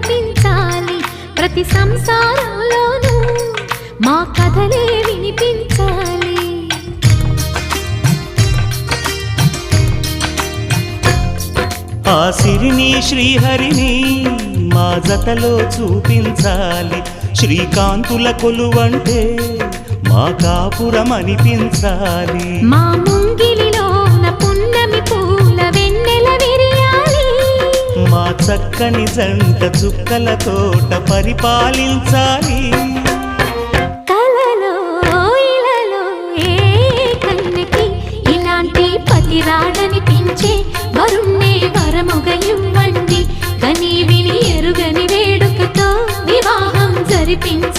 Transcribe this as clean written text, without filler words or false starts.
కనిపించాలి ప్రతి సంసారంలోనూ మా కథలే వినిపించాలి. ఆ సిరిని శ్రీహరిని మా జతలో చూపించాలి. శ్రీకాంతుల కొలువంటే మా కాపురం అనిపించాలి. మా ముంగిలిలోన పున్నమి పూల వెన్నెల విరియాలి. మా చక్కని జంట చుక్కల తోట పరిపాలించాలి. కలలో ఇలలో ఏ కన్నెకి ఇలాంటి పతి రాడనిపించే వరుణ్ణే వరముగా ఇవ్వండి. కని విని ఎరుగని వేడుకతో వివాహం జరిపించండి.